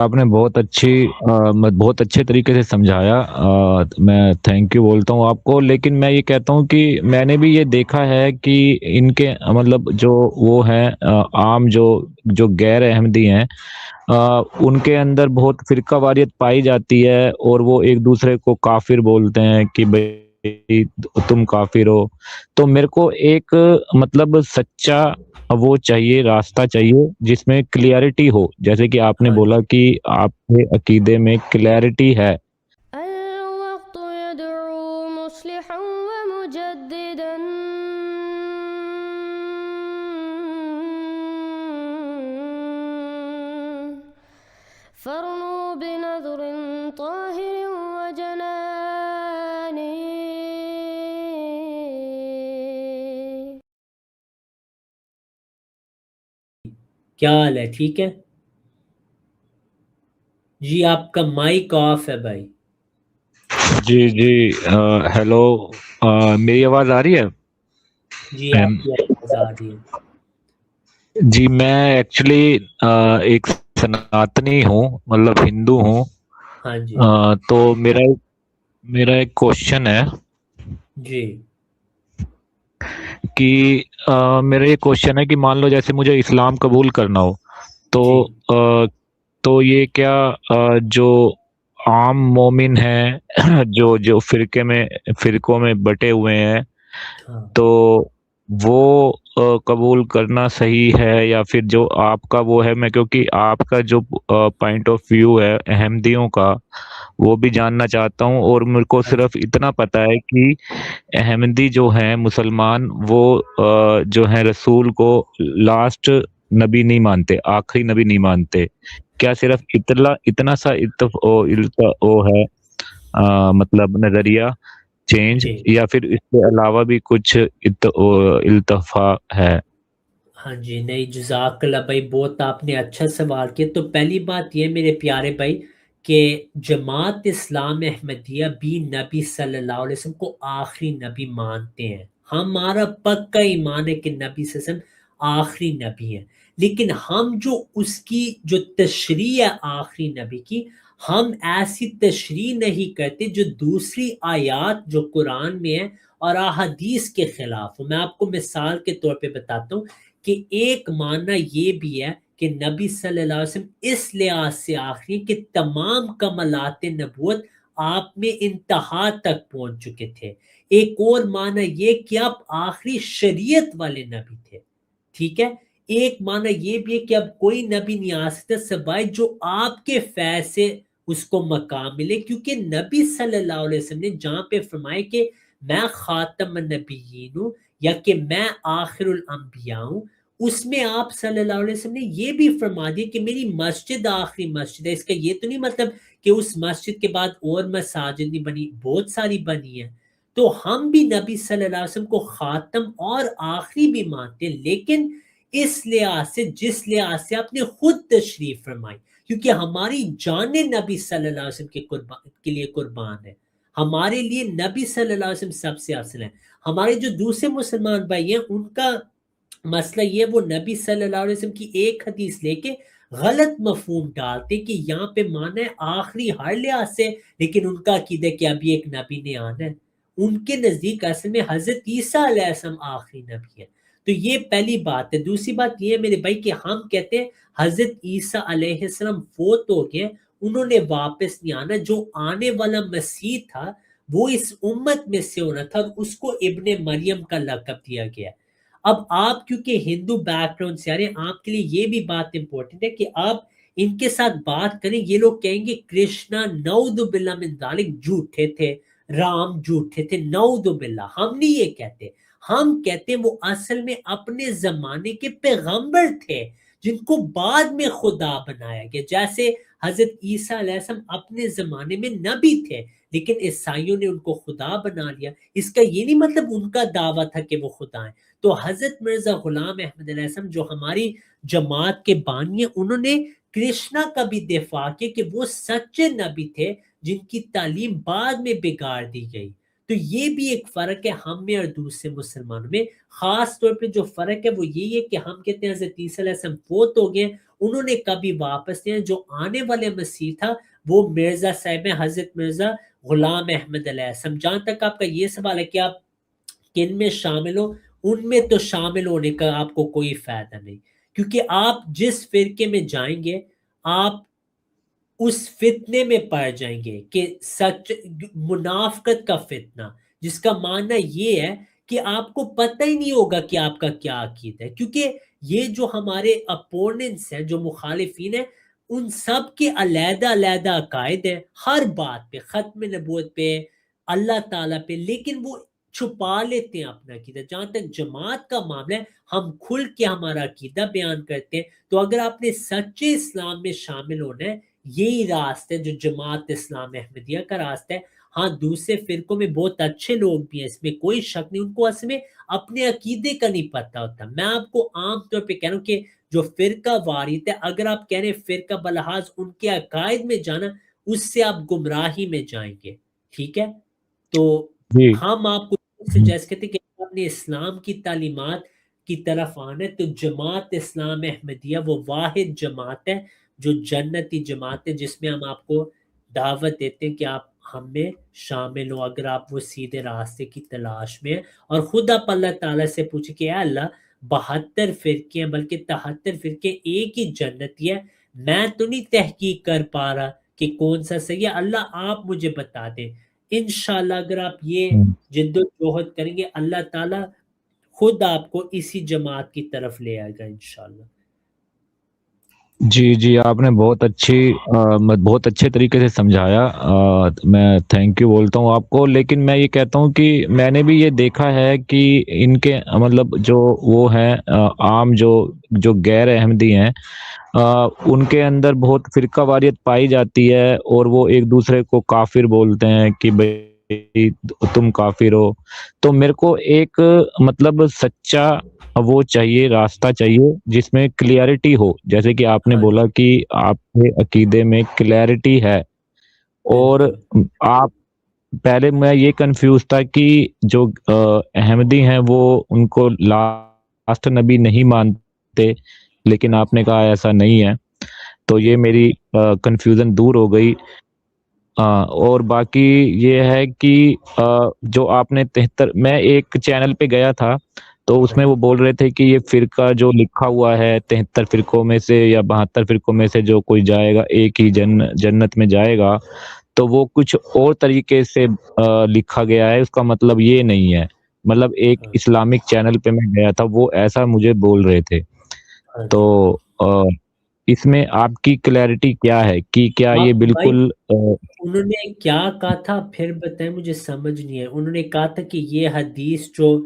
آپ نے بہت اچھے طریقے سے سمجھایا، میں تھینک یو بولتا ہوں آپ کو، لیکن میں یہ کہتا ہوں کہ میں نے بھی یہ دیکھا ہے کہ ان کے مطلب جو وہ ہیں عام جو جو غیر احمدی ہیں، ان کے اندر بہت فرقہ واریت پائی جاتی ہے، اور وہ ایک دوسرے کو کافر بولتے ہیں کہ بھئی تم کافر ہو۔ تو میرے کو ایک مطلب سچا وہ چاہیے، راستہ چاہیے جس میں کلیئرٹی ہو، جیسے کہ آپ نے ہاں بولا جی، کہ آپ کے عقیدے میں کلیئرٹی ہے۔ الوقت يدعو مصلحا ومجددا فارنوا بنظر طاهر وجنان. کیا حال ہے؟ ٹھیک ہے جی، آپ کا مائک آف ہے بھائی. جی جی، ہیلو، میری آواز آ رہی ہے؟ جی آپ کی آواز آ رہی ہے. جی، میں ایکچولی ایک سناتنی ہوں، مطلب ہندو ہوں۔ ہاں جی تو میرا ایک کوشچن ہے جی کہ میرا یہ کوشچن ہے کہ مان لو جیسے مجھے اسلام قبول کرنا ہو، تو جی تو یہ کیا جو عام مومن ہیں جو فرقوں میں بٹے ہوئے ہیں، ہاں تو وہ قبول کرنا صحیح ہے، یا پھر جو آپ کا وہ ہے، میں کیونکہ آپ کا جو پوائنٹ آف ویو ہے احمدیوں کا وہ بھی جاننا چاہتا ہوں، اور میرے کو ہاں جی صرف اتنا پتا ہے کہ احمدی جو ہیں مسلمان، وہ جو ہیں رسول کو لاسٹ نبی نہیں مانتے، آخری نبی نہیں مانتے۔ کیا صرف اتنا سا وہ ہے مطلب نظریہ چینج، جی یا پھر اس کے علاوہ بھی کچھ التفا ہے؟ ہاں جی، نہیں جزاک اللہ بھائی، بہت آپ نے اچھا سوال کیا. تو پہلی بات یہ میرے پیارے بھائی کہ جماعت اسلام احمدیہ بھی نبی صلی اللہ علیہ وسلم کو آخری نبی مانتے ہیں. ہمارا پکا ایمان ہے کہ نبی صلی اللہ علیہ وسلم آخری نبی ہیں، لیکن ہم جو اس کی جو تشریح ہے آخری نبی کی، ہم ایسی تشریح نہیں کرتے جو دوسری آیات جو قرآن میں ہے اور احادیث کے خلاف ہو. میں آپ کو مثال کے طور پہ بتاتا ہوں کہ ایک معنی یہ بھی ہے کہ نبی صلی اللہ علیہ وسلم اس لحاظ سے آخری کہ تمام کمالات نبوت آپ میں انتہا تک پہنچ چکے تھے. ایک اور معنی یہ کہ آپ آخری شریعت والے نبی تھے. ٹھیک ہے، ایک معنی یہ بھی ہے کہ اب کوئی نبی نہیں آ سکتا سوائے جو آپ کے فیض سے اس کو مقام ملے، کیونکہ نبی صلی اللہ علیہ وسلم نے جہاں پہ فرمائے کہ میں خاتم النبیین ہوں یا کہ میں آخر الانبیاء ہوں، اس میں آپ صلی اللہ علیہ وسلم نے یہ بھی فرما دیا کہ میری مسجد آخری مسجد ہے. اس کا یہ تو نہیں مطلب کہ اس مسجد کے بعد اور مساجد نہیں بنی، بہت ساری بنی ہیں. تو ہم بھی نبی صلی اللہ علیہ وسلم کو خاتم اور آخری بھی مانتے ہیں، لیکن اس لحاظ سے جس لحاظ سے آپ نے خود تشریف فرمائی، کیونکہ ہماری جان نبی صلی اللہ علیہ وسلم کے لیے قربان ہے. ہمارے لیے نبی صلی اللہ علیہ وسلم سب سے افضل ہے. ہمارے جو دوسرے مسلمان بھائی ہیں ان کا مسئلہ یہ، وہ نبی صلی اللہ علیہ وسلم کی ایک حدیث لے کے غلط مفہوم ڈالتے کہ یہاں پہ مانا ہے آخری ہر لحاظ سے، لیکن ان کا عقیدہ ہے کہ ابھی ایک نبی نے آنا ہے. ان کے نزدیک اصل میں حضرت عیسیٰ علیہ السلام آخری نبی ہے. تو یہ پہلی بات ہے. دوسری بات یہ ہے میرے بھائی کہ ہم کہتے ہیں حضرت عیسیٰ علیہ السلام فوت ہو گئے، انہوں نے واپس نہیں آنا. جو آنے والا مسیح تھا وہ اس امت میں سے ہونا تھا، اور اس کو ابن مریم کا لقب دیا گیا. اب آپ کیونکہ ہندو بیک گراؤنڈ سے آ رہے ہیں، آپ کے لیے یہ بھی بات امپورٹنٹ ہے کہ آپ ان کے ساتھ بات کریں. یہ لوگ کہیں گے کرشنا نعوذ باللہ من ذالک جھوٹے تھے، رام جھوٹے تھے، نعوذ باللہ. ہم نہیں یہ کہتے، ہم کہتے ہیں وہ اصل میں اپنے زمانے کے پیغمبر تھے جن کو بعد میں خدا بنایا گیا. جیسے حضرت عیسیٰ علیہ السلام اپنے زمانے میں نبی تھے، لیکن عیسائیوں نے ان کو خدا بنا لیا. اس کا یہ نہیں مطلب ان کا دعویٰ تھا کہ وہ خدا ہیں. تو حضرت مرزا غلام احمد علیہ السلام جو ہماری جماعت کے بانی ہیں، انہوں نے کرشنا کا بھی دفاع کیا کہ وہ سچے نبی تھے جن کی تعلیم بعد میں بگاڑ دی گئی. تو یہ بھی ایک فرق ہے ہم میں اور دوسرے مسلمانوں میں. خاص طور پہ جو فرق ہے وہ یہی ہے کہ ہم کہتے ہیں حضرت عیسیٰ علیہ السلام فوت ہو گئے، انہوں نے کبھی واپس نہیں آئے. جو آنے والے مسیح تھا وہ مرزا صاحب حضرت مرزا غلام احمد علیہ السلام. جہاں تک آپ کا یہ سوال ہے کہ آپ کن میں شامل ہو، ان میں تو شامل ہونے کا آپ کو کوئی فائدہ نہیں، کیونکہ آپ جس فرقے میں جائیں گے آپ اس فتنے میں پڑ جائیں گے کہ سچ منافقت کا فتنہ، جس کا معنی یہ ہے کہ آپ کو پتہ ہی نہیں ہوگا کہ آپ کا کیا عقیدہ ہے. کیونکہ یہ جو ہمارے اپوننٹس ہیں، جو مخالفین ہیں، ان سب کے علیحدہ علیحدہ عقائد ہیں ہر بات پہ، ختم نبوت پہ، اللہ تعالیٰ پہ، لیکن وہ چھپا لیتے ہیں اپنا عقیدہ. جہاں تک جماعت کا معاملہ ہے، ہم کھل کے ہمارا عقیدہ بیان کرتے ہیں. تو اگر آپ نے سچے اسلام میں شامل ہونا ہے، یہی راستہ ہے جو جماعت اسلام احمدیہ کا راستہ ہے. ہاں دوسرے فرقوں میں بہت اچھے لوگ بھی ہیں، اس میں کوئی شک نہیں، ان کو اصل میں اپنے عقیدے کا نہیں پتہ ہوتا. میں آپ کو عام طور پہ کہہ رہا ہوں کہ جو فرقہ واریت ہے، اگر آپ کہہ رہے ہیں فرقہ بلحاظ ان کے عقائد میں جانا، اس سے آپ گمراہی میں جائیں گے. ٹھیک ہے، تو جی ہم آپ کو سجیسٹ کرتے ہیں کہ اپنے اسلام کی تعلیمات کی طرف آنا ہے. تو جماعت اسلام احمدیہ وہ واحد جماعت ہے جو جنتی جماعت ہے، جس میں ہم آپ کو دعوت دیتے ہیں کہ آپ ہم میں شامل ہوں اگر آپ وہ سیدھے راستے کی تلاش میں ہیں. اور خود آپ اللہ تعالیٰ سے پوچھیں کہ اے اللہ 72 فرقے ہیں، بلکہ 73 فرقے، ایک ہی جنتی ہے، میں تو نہیں تحقیق کر پا رہا کہ کون سا صحیح ہے. اللہ آپ مجھے بتا دیں. انشاءاللہ اگر آپ یہ جد و جہد کریں گے، اللہ تعالیٰ خود آپ کو اسی جماعت کی طرف لے آئے گا انشاءاللہ. جی جی، آپ نے بہت اچھے طریقے سے سمجھایا. میں تھینک یو بولتا ہوں آپ کو، لیکن میں یہ کہتا ہوں کہ میں نے بھی یہ دیکھا ہے کہ ان کے مطلب جو وہ ہیں عام جو غیر احمدی ہیں، ان کے اندر بہت فرقہ واریت پائی جاتی ہے، اور وہ ایک دوسرے کو کافر بولتے ہیں کہ بھئی تم کافر ہو. تو میرے کو ایک مطلب سچا وہ چاہیے، راستہ چاہیے جس میں کلیئرٹی ہو. جیسے کہ آپ نے ہاں بولا کہ آپ کے عقیدے میں کلیئرٹی ہے، اور بالکل آپ پہلے میں یہ کنفیوز تھا کہ جو احمدی ہیں وہ ان کو لاسٹ نبی نہیں مانتے، لیکن آپ نے کہا ایسا نہیں ہے، تو یہ میری کنفیوژن دور ہو گئی. اور باقی یہ ہے کہ جو آپ نے 73، میں ایک چینل پہ گیا تھا تو اس میں وہ بول رہے تھے کہ یہ فرقہ جو لکھا ہوا ہے 73 فرقوں میں سے یا 72 فرقوں میں سے جو کوئی جائے گا ایک ہی جنت میں جائے گا، تو وہ کچھ اور طریقے سے لکھا گیا ہے. اس کا مطلب یہ نہیں ہے. مطلب ایک ہاں اسلامک چینل پہ میں گیا تھا، وہ ایسا مجھے بول رہے تھے. ہاں تو جی. اس میں آپ کی کلیئرٹی کیا ہے کہ کیا یہ آپ بھائی بالکل انہوں نے کیا کہا تھا پھر بتائیں، مجھے سمجھ نہیں ہے. انہوں نے کہا تھا کہ یہ حدیث جو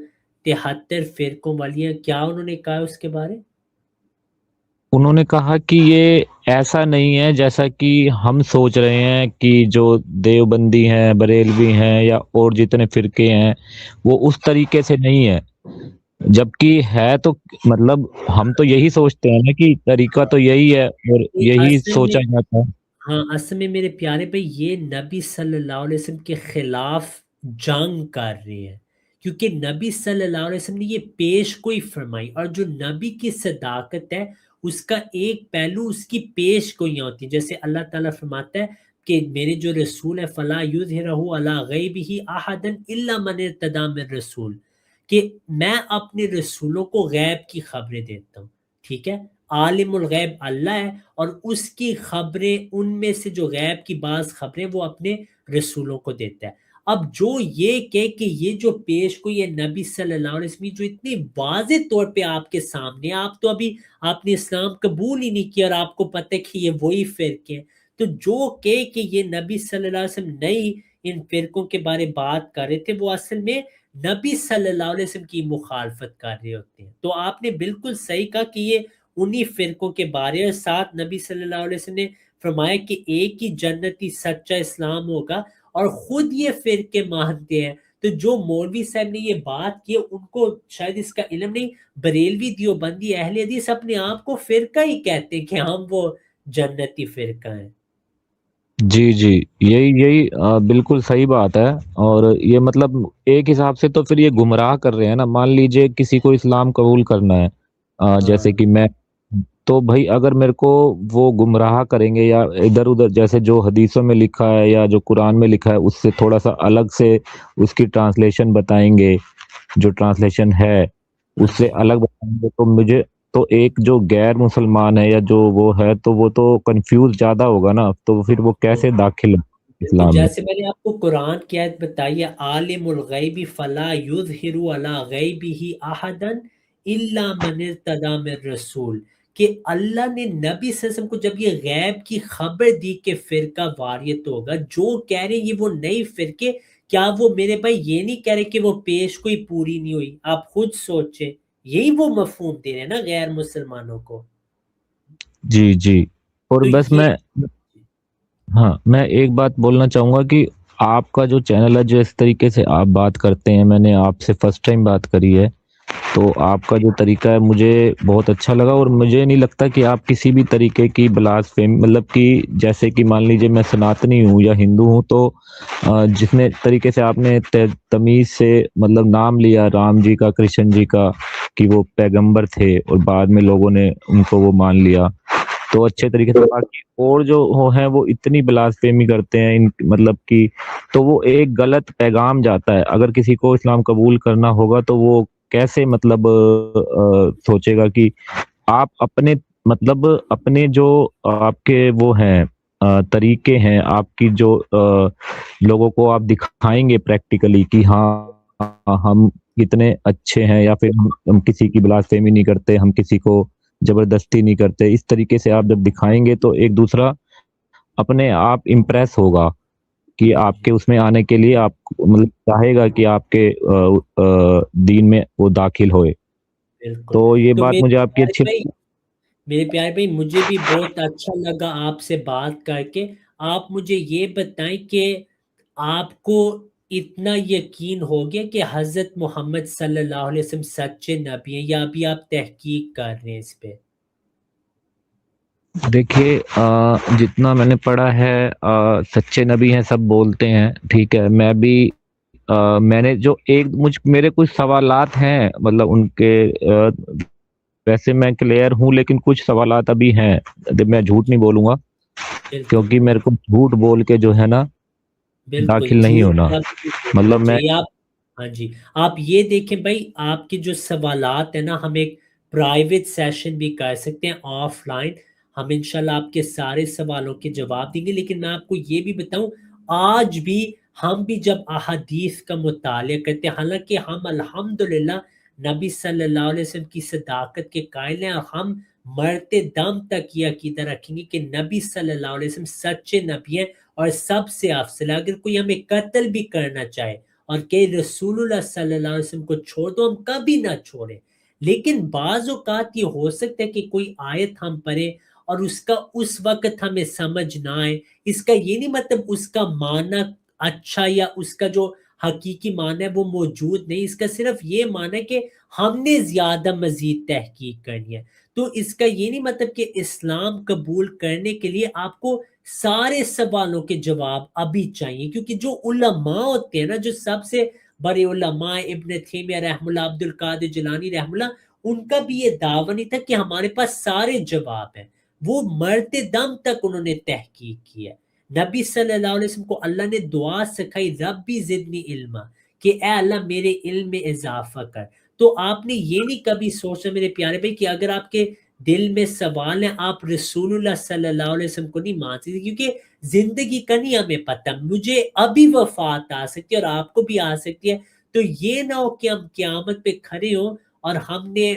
73 فرقوں والی ہے، کیا انہوں نے کہا اس کے بارے؟ انہوں نے کہا کہ یہ ایسا نہیں ہے جیسا کہ ہم سوچ رہے ہیں کہ جو دیوبندی ہیں، بریلوی ہیں، یا اور جتنے فرقے ہیں وہ اس طریقے سے نہیں ہے، جبکہ ہے تو مطلب ہم تو یہی سوچتے ہیں نا کہ طریقہ تو یہی ہے اور یہی اصل میں سوچا جاتا ہے. ہاں اصل میں میرے پیارے بھائی یہ نبی صلی اللہ علیہ وسلم کے خلاف جنگ کر رہے ہیں، کیونکہ نبی صلی اللہ علیہ وسلم نے یہ پیش گوئی فرمائی، اور جو نبی کی صداقت ہے اس کا ایک پہلو اس کی پیش گوئیاں ہوتی ہیں. جیسے اللہ تعالیٰ فرماتا ہے کہ میرے جو رسول ہے فلا یظہرہ علی غیبہ احدا الا من ارتضی من رسول، کہ میں اپنے رسولوں کو غیب کی خبریں دیتا ہوں. ٹھیک ہے، عالم الغیب اللہ ہے، اور اس کی خبریں، ان میں سے جو غیب کی بعض خبریں وہ اپنے رسولوں کو دیتا ہے. اب جو یہ کہ یہ جو پیش کو یہ نبی صلی اللہ علیہ وسلم جو اتنی واضح طور پہ آپ کے سامنے، آپ تو ابھی آپ نے اسلام قبول ہی نہیں کیا اور آپ کو پتہ ہے کہ یہ وہی فرقے ہیں، تو جو کہ یہ نبی صلی اللہ علیہ وسلم نہیں ان فرقوں کے بارے بات کر رہے تھے، وہ اصل میں نبی صلی اللہ علیہ وسلم کی مخالفت کر رہے ہوتے ہیں. تو آپ نے بالکل صحیح کہا کہ یہ انہی فرقوں کے بارے، اور ساتھ نبی صلی اللہ علیہ وسلم نے فرمایا کہ ایک ہی جنتی سچا اسلام ہوگا، اور خود یہ فرقے مانتے ہیں. تو جو مولوی صاحب نے یہ بات کی ان کو شاید اس کا علم نہیں. بریلوی دیوبندی اہل حدیث اپنے آپ کو فرقہ ہی کہتے ہیں کہ ہم وہ جنتی فرقہ ہیں. جی جی، یہی بالکل صحیح بات ہے. اور یہ مطلب ایک حساب سے تو پھر یہ گمراہ کر رہے ہیں نا. مان لیجئے کسی کو اسلام قبول کرنا ہے، ہاں جیسے کہ میں تو بھائی اگر میرے کو وہ گمراہ کریں گے یا ادھر ادھر جیسے جو حدیثوں میں لکھا ہے یا جو قرآن میں لکھا ہے اس سے تھوڑا سا الگ سے اس کی ٹرانسلیشن بتائیں گے، جو ٹرانسلیشن ہے ہاں اس سے جی الگ بتائیں گے، تو مجھے تو ایک جو غیر مسلمان ہے یا جو وہ ہے تو وہ تو کنفیوز زیادہ ہوگا نا، تو پھر وہ کیسے داخل ہو تو اسلام میں؟ جیسے میں نے آپ کو قرآن کی آیت بتائی ہے، عالم الغیب فلا یظہر علی غیبہ احدا الا من ارتضی من رسول، کہ اللہ نے نبی صلی اللہ علیہ وسلم کو جب یہ غیب کی خبر دی کہ فرقہ واریت ہوگا، جو کہہ رہے یہ وہ نئی فرقے، کیا وہ میرے بھائی یہ نہیں کہہ رہے کہ وہ پیش کوئی پوری نہیں ہوئی؟ آپ خود سوچیں، یہی وہ مفہوم دے رہے ہیں نا غیر مسلمانوں کو. جی جی، اور تو بس یہ ہاں میں ایک بات بولنا چاہوں گا کہ آپ کا جو چینل ہے، جو اس طریقے سے آپ بات کرتے ہیں، میں نے آپ سے فرسٹ ٹائم بات کری ہے، تو آپ کا جو طریقہ ہے مجھے بہت اچھا لگا، اور مجھے نہیں لگتا کہ آپ کسی بھی طریقے کی بلاسفیمی، مطلب کہ جیسے کہ مان لیجئے میں سناتنی ہوں یا ہندو ہوں، تو جتنے طریقے سے آپ نے تمیز سے مطلب نام لیا رام جی کا، کرشن جی کا، کہ وہ پیغمبر تھے اور بعد میں لوگوں نے ان کو وہ مان لیا، تو اچھے طریقے سے. باقی اور جو ہیں وہ اتنی بلاسفیمی کرتے ہیں ان مطلب کہ، تو وہ ایک غلط پیغام جاتا ہے. اگر کسی کو اسلام قبول کرنا ہوگا تو وہ کیسے مطلب سوچے گا کہ آپ اپنے مطلب اپنے جو آپ کے وہ ہیں طریقے ہیں، آپ کی جو لوگوں کو آپ دکھائیں گے پریکٹیکلی کہ ہاں ہم کتنے اچھے ہیں، یا پھر ہم کسی کی بلاسفیمی نہیں کرتے، ہم کسی کو زبردستی نہیں کرتے، اس طریقے سے آپ جب دکھائیں گے تو ایک دوسرا اپنے آپ امپریس ہوگا کہ آپ کے اس میں آنے کے لیے آپ مطلب چاہے گا کہ آپ کے دین میں وہ داخل ہوئے. بالکل. تو یہ تو بات مجھے آپ کی اچھی میرے پیارے بھائی مجھے بھی بہت اچھا لگا آپ سے بات کر کے. آپ مجھے یہ بتائیں کہ آپ کو اتنا یقین ہو گیا کہ حضرت محمد صلی اللہ علیہ وسلم سچے نبی ہیں، یا ابھی آپ تحقیق کر رہے ہیں اس پہ؟ دیکھیے جتنا میں نے پڑھا ہے سچے نبی ہیں سب بولتے ہیں، ٹھیک ہے. میں بھی میں نے جو میرے کچھ سوالات ہیں مطلب ان کے ویسے میں کلیئر ہوں، لیکن کچھ سوالات ابھی ہیں. میں جھوٹ نہیں بولوں گا بالکل کیونکہ میرے کو جھوٹ بول کے جو ہے نا بالکل داخل نہیں جھوٹ ہونا. کبھی نہیں بولنا مطلب میں چاہیے. آپ ہاں جی، آپ یہ دیکھیں بھائی، آپ کے جو سوالات ہیں نا، ہم ایک پرائیویٹ سیشن بھی کر سکتے ہیں آف لائن، ہم انشاءاللہ آپ کے سارے سوالوں کے جواب دیں گے. لیکن میں آپ کو یہ بھی بتاؤں، آج بھی ہم بھی جب احادیث کا مطالعہ کرتے ہیں، حالانکہ ہم الحمدللہ نبی صلی اللہ علیہ وسلم کی صداقت کے قائل ہیں، اور ہم مرتے دم تک یہ عقیدہ رکھیں گے کہ نبی صلی اللہ علیہ وسلم سچے نبی ہیں اور سب سے افضل ہے. اگر کوئی ہمیں قتل بھی کرنا چاہے اور کہ رسول اللہ صلی اللہ علیہ وسلم کو چھوڑ دو، ہم کبھی نہ چھوڑیں. لیکن بعض اوقات یہ ہو سکتا ہے کہ کوئی آیت ہم پڑھیں اور اس کا اس وقت ہمیں سمجھ نہ آئے. اس کا یہ نہیں مطلب اس کا معنی اچھا یا اس کا جو حقیقی معنی ہے وہ موجود نہیں، اس کا صرف یہ معنی ہے کہ ہم نے زیادہ مزید تحقیق کرنی ہے. تو اس کا یہ نہیں مطلب کہ اسلام قبول کرنے کے لیے آپ کو سارے سوالوں کے جواب ابھی چاہیے، کیونکہ جو علماء ہوتے ہیں نا، جو سب سے بڑے علماء، ابن تیمیہ رحم اللہ، عبد القادر جیلانی رحم اللہ، ان کا بھی یہ دعویٰ نہیں تھا کہ ہمارے پاس سارے جواب ہیں. وہ مرتے دم تک انہوں نے تحقیق کی ہے. نبی صلی اللہ علیہ وسلم کو اللہ نے دعا سکھائی، ربی زدنی علما، کہ اے اللہ میرے علم میں اضافہ کر. تو آپ نے یہ نہیں کبھی سوچا میرے پیارے بھائی کہ اگر آپ کے دل میں سوال ہے، آپ رسول اللہ صلی اللہ علیہ وسلم کو نہیں مان سکتے، کیونکہ زندگی کا نہیں ہمیں پتہ، مجھے ابھی وفات آ سکتی ہے اور آپ کو بھی آ سکتی ہے. تو یہ نہ ہو کہ ہم قیامت پہ کھڑے ہوں اور ہم نے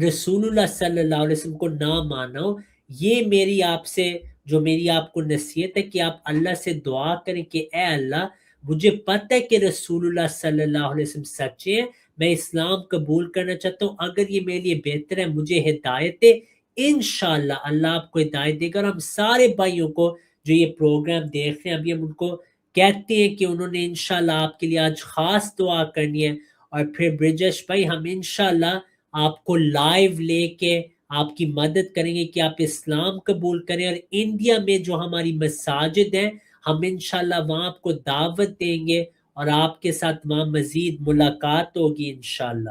رسول اللہ صلی اللہ علیہ وسلم کو نہ مانا ہو. یہ میری آپ سے جو میری آپ کو نصیحت ہے کہ آپ اللہ سے دعا کریں کہ اے اللہ، مجھے پتہ ہے کہ رسول اللہ صلی اللہ علیہ وسلم سچے ہیں، میں اسلام قبول کرنا چاہتا ہوں، اگر یہ میرے لیے بہتر ہے مجھے ہدایت دے. انشاءاللہ اللہ آپ کو ہدایت دے گا. اور ہم سارے بھائیوں کو جو یہ پروگرام دیکھ رہے ہیں، ابھی ہم ان کو کہتے ہیں کہ انہوں نے انشاءاللہ آپ کے لیے آج خاص دعا کرنی ہے. اور پھر برجش بھائی، ہم انشاءاللہ آپ کو لائیو لے کے آپ کی مدد کریں گے کہ آپ اسلام قبول کریں. اور انڈیا میں جو ہماری مساجد ہیں، ہم انشاءاللہ وہاں آپ کو دعوت دیں گے اور آپ کے ساتھ وہاں مزید ملاقات ہوگی انشاءاللہ.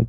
1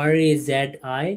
RAZI,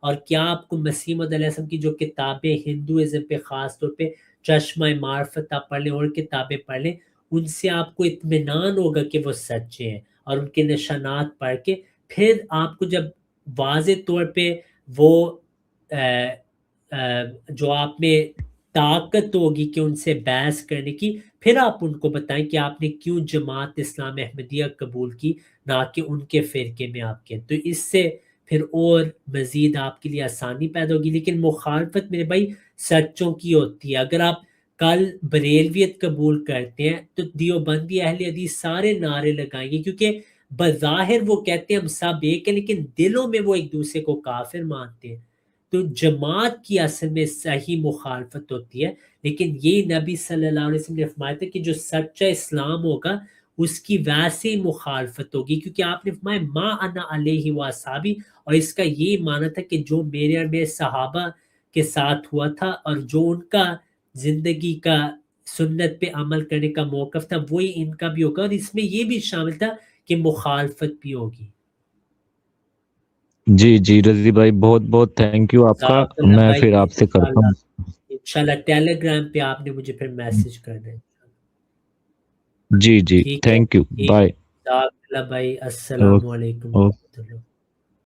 اور کیا آپ کو مسیح موعود علیہ السلام کی جو کتابیں ہندوازم پہ خاص طور پہ چشمہ معرفت آپ پڑھ لیں اور کتابیں پڑھ لیں، ان سے آپ کو اطمینان ہوگا کہ وہ سچے ہیں، اور ان کے نشانات پڑھ کے پھر آپ کو جب واضح طور پہ وہ جو آپ میں طاقت ہوگی کہ ان سے بحث کرنے کی، پھر آپ ان کو بتائیں کہ آپ نے کیوں جماعت اسلام احمدیہ قبول کی، نہ کہ ان کے فرقے میں آپ کے. تو اس سے پھر اور مزید آپ کے لیے آسانی پیدا ہوگی. لیکن مخالفت میرے بھائی سچوں کی ہوتی ہے. اگر آپ کل بریلویت قبول کرتے ہیں تو دیوبندی اہل حدیث سارے نعرے لگائیں گے، کیونکہ بظاہر وہ کہتے ہیں ہم سب ایک ہیں، لیکن دلوں میں وہ ایک دوسرے کو کافر مانتے ہیں. تو جماعت کی اصل میں صحیح مخالفت ہوتی ہے. لیکن یہ نبی صلی اللہ علیہ وسلم نے فرمایا تھا کہ جو سچا اسلام ہوگا اس کی ویسے ہی مخالفت ہوگی، کیونکہ آپ نے فرمایا ما انا علیہ و اصحابی، اور اس کا یہ معنی تھا کہ جو میرے اور میرے صحابہ کے ساتھ ہوا تھا اور جو ان کا زندگی کا سنت پہ عمل کرنے کا موقف تھا وہی ان کا بھی ہوگا. اور اس میں یہ بھی شامل تھا کہ مخالفت بھی ہوگی. جی جی رضی بھائی، بہت بہت تھینک یو آپ کا. جزاک اللہ میں بھائی، پھر آپ سے کرتا ہوں. انشاءاللہ ٹیلی گرام پہ آپ نے مجھے پھر میسج کرنا ہے. جی جی ٹھیک ہے، تھینک یو، ٹھیک. بائے. جزاک اللہ بھائی، السلام علیکم اوکے. ورحمۃ اللہ.